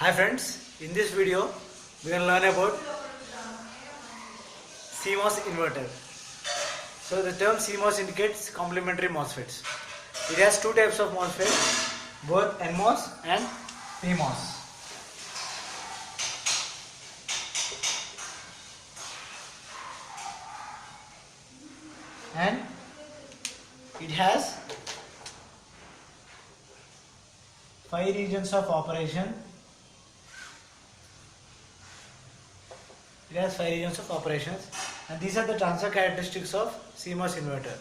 Hi friends, in this video we will learn about Cmos inverter. So the term Cmos indicates complementary MOSFETs. It has two types of MOSFETs, both NMOS and PMOS. And it has 5 regions of operation. It has 5 regions of operations, and these are the transfer characteristics of Cmos inverter.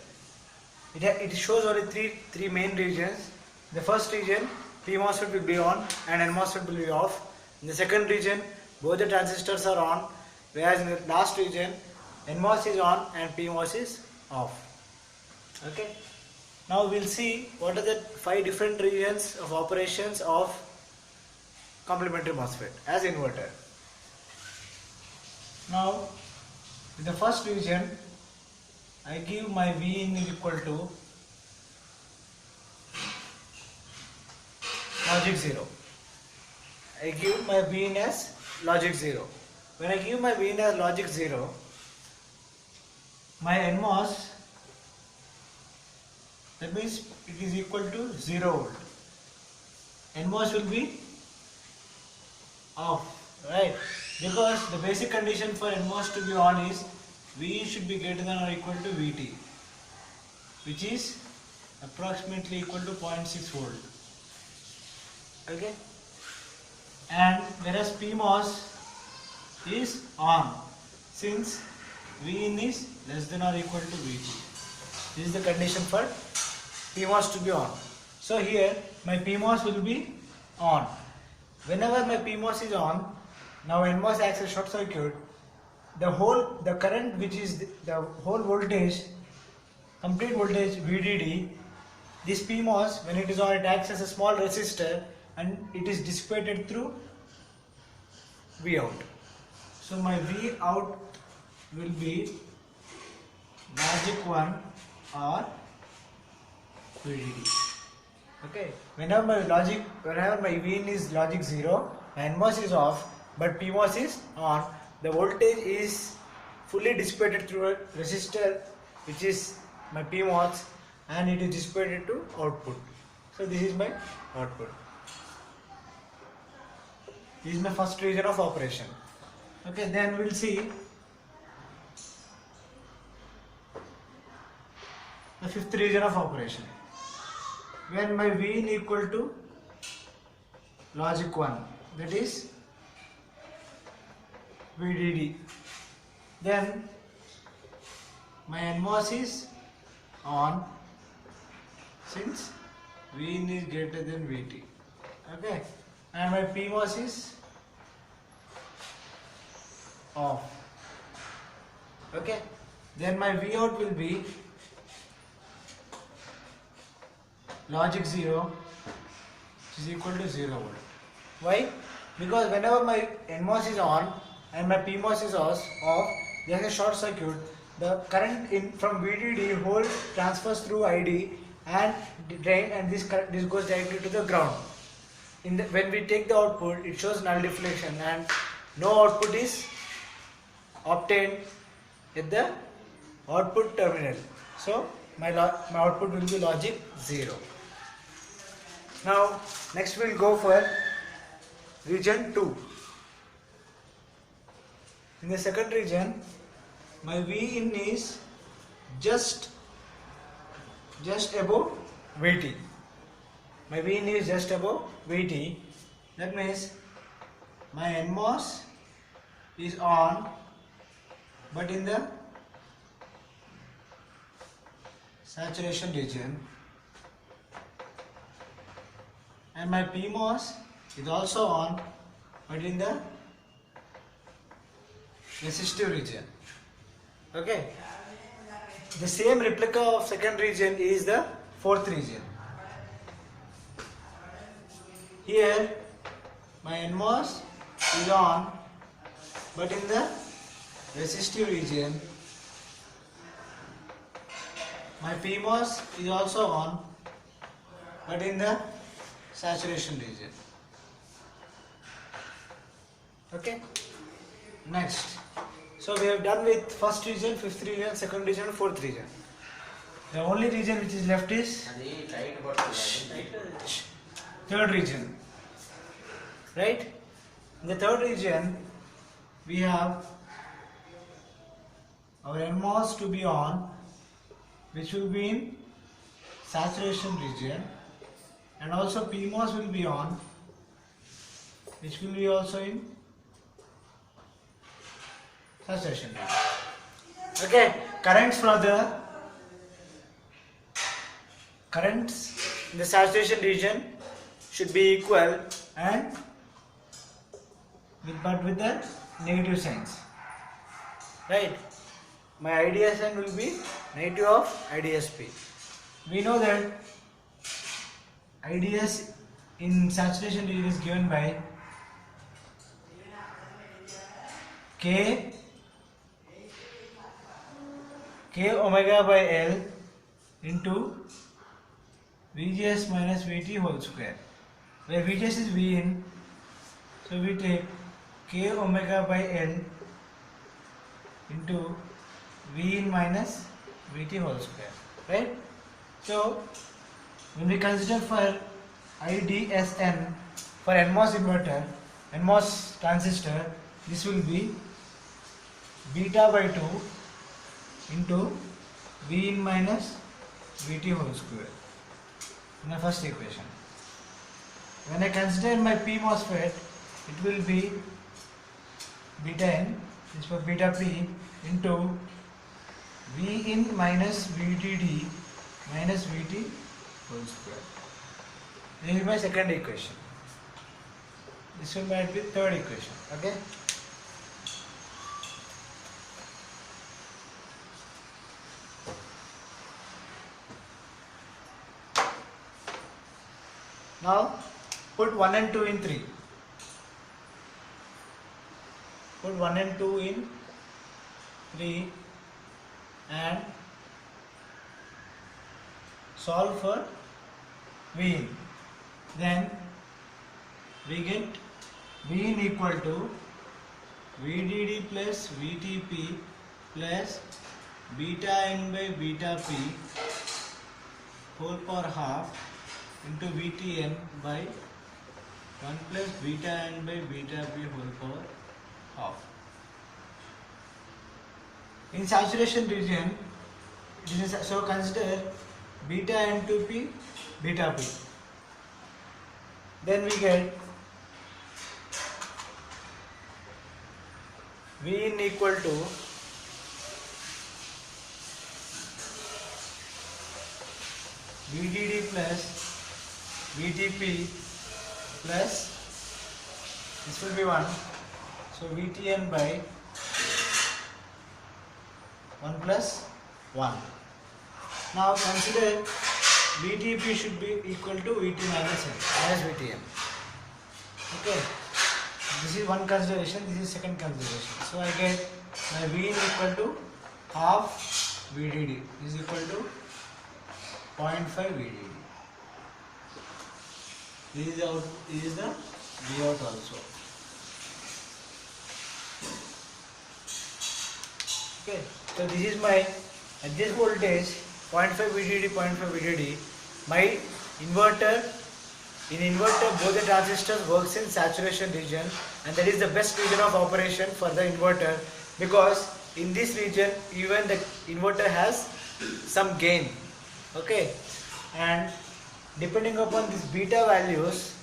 It shows only three main regions. The first region, PMOSFET will be on and NMOSFET will be off. In the second region, both the transistors are on, whereas in the last region, NMOS is on and PMOS is off. Okay. Now we'll see what are the 5 different regions of operations of complementary MOSFET as inverter. Now, in the first region, I give my Vin is equal to logic 0. I give my Vin as logic 0. When I give my Vin as logic 0, my NMOS, that means it is equal to 0 volt. NMOS will be off, right? Because the basic condition for NMOS to be on is V should be greater than or equal to Vt, which is approximately equal to 0.6 volt. Okay? And whereas PMOS is on, since Vin is less than or equal to Vt. This is the condition for PMOS to be on. So here my PMOS will be on. Whenever my PMOS is on, now NMOS acts as short circuit. The current, which is the whole voltage, complete voltage VDD, this PMOS, when it is on, it acts as a small resistor and it is dissipated through Vout. So my Vout will be logic 1 or VDD. Okay. Whenever my Vin is logic 0, my NMOS is off, but PMOS is on, the voltage is fully dissipated through a resistor, which is my PMOS, and it is dissipated to output. So this is my output. This is my first region of operation. Okay, then we'll see the fifth region of operation. When my Vin equal to logic 1, that is VDD, then my NMOS is on, since Vin is greater than Vt. Okay, and my PMOS is off. Okay, then my Vout will be logic 0, which is equal to 0 volt. Why? Because whenever my NMOS is on and my PMOS is off, there is a short circuit. The current from VDD whole transfers through ID and drain, and this goes directly to the ground. When we take the output, it shows null deflection and no output is obtained at the output terminal. So my output will be logic 0. Now next we will go for region 2. In the second region, my Vin is just above Vt. My Vin is just above Vt. That means my NMOS is on, but in the saturation region, and my PMOS is also on, but in the resistive region. Okay. The same replica of second region is the fourth region. Here my NMOS is on, but in the resistive region. My PMOS is also on, but in the saturation region. Okay. Next. So we have done with first region, fifth region, second region, fourth region. The only region which is left is third region. Right? In the third region, we have our NMOS to be on, which will be in saturation region, and also PMOS will be on, which will be also in saturation region. Okay, currents in the saturation region should be equal and with the negative signs. Right? My IDSN will be negative of IDSP. We know that IDS in saturation region is given by K omega by L into VGS minus VT whole square, where VGS is V in, so we take K omega by L into V in minus VT whole square, right? So when we consider for IDSN for NMOS inverter, NMOS transistor, this will be beta by 2 into V in minus VT whole square in the first equation. When I consider my P MOSFET, it will be beta N, this is for beta P, into V in minus VDD minus VT whole square. This is my second equation. This will might be third equation. Okay. Now put 1 and 2 in 3. Put 1 and 2 in 3 and solve for V in. Then we get V in equal to VDD plus VTP plus beta N by beta P whole power half into VTN by 1 plus beta N by beta P whole power half. In saturation region, so consider beta N2P, beta P. Then we get V in equal to VDD plus VTP plus, this will be 1, so VTN by 1 plus 1. Now consider VTP should be equal to VT minus N, minus VTN. Okay, this is one consideration, this is second consideration. So I get my V in equal to half VDD is equal to 0.5 VDD. This is the V out also. Okay, so this is my, at this voltage 0.5 VDD, 0.5 VDD, my inverter, in inverter both the transistors works in saturation region, and that is the best region of operation for the inverter, because in this region even the inverter has some gain. Okay, and depending upon these beta values,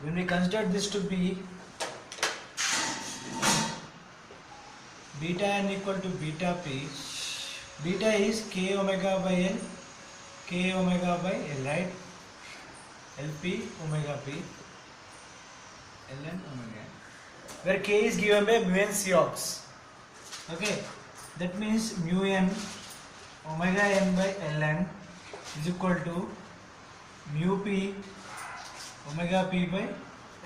when we consider this to be beta N equal to beta P, beta is K omega by N, K omega by L, right? LP omega P, Ln omega N, where K is given by mu n Cox. Okay, that means mu n omega n by Ln is equal to mu p omega p by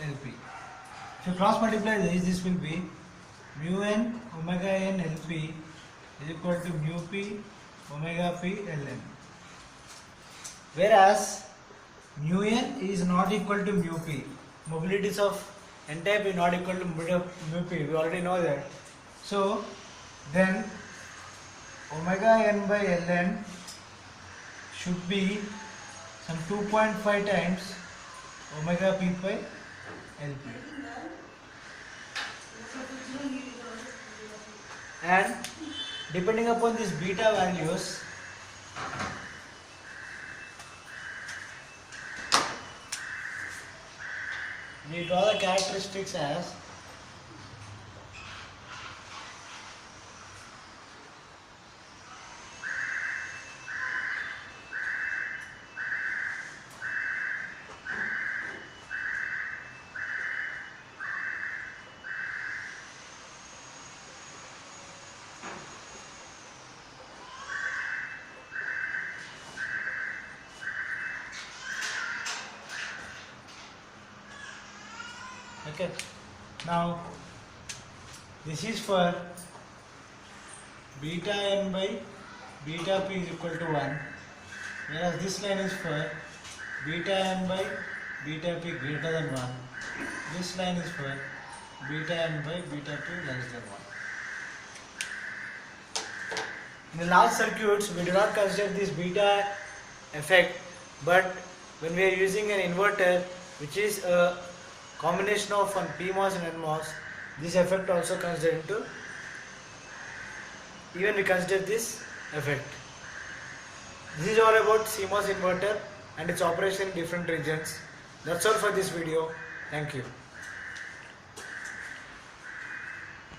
Lp. If you cross multiply this will be mu n omega n Lp is equal to mu p omega p Ln. whereas mu n is not equal to mu p. Mobilities of n type is not equal to mu p. We already know that. So then omega n by ln should be some 2.5 times omega p by lp. And depending upon these beta values, we draw the characteristics as okay. Now this is for beta n by beta p is equal to 1, whereas this line is for beta n by beta p greater than 1. This line is for beta n by beta p less than 1. In the large circuits, we do not consider this beta effect, but when we are using an inverter which is a combination of an Pmos and Nmos, this effect also considered into, even we consider this effect. This is all about Cmos inverter and its operation in different regions. That's all for this video. Thank you.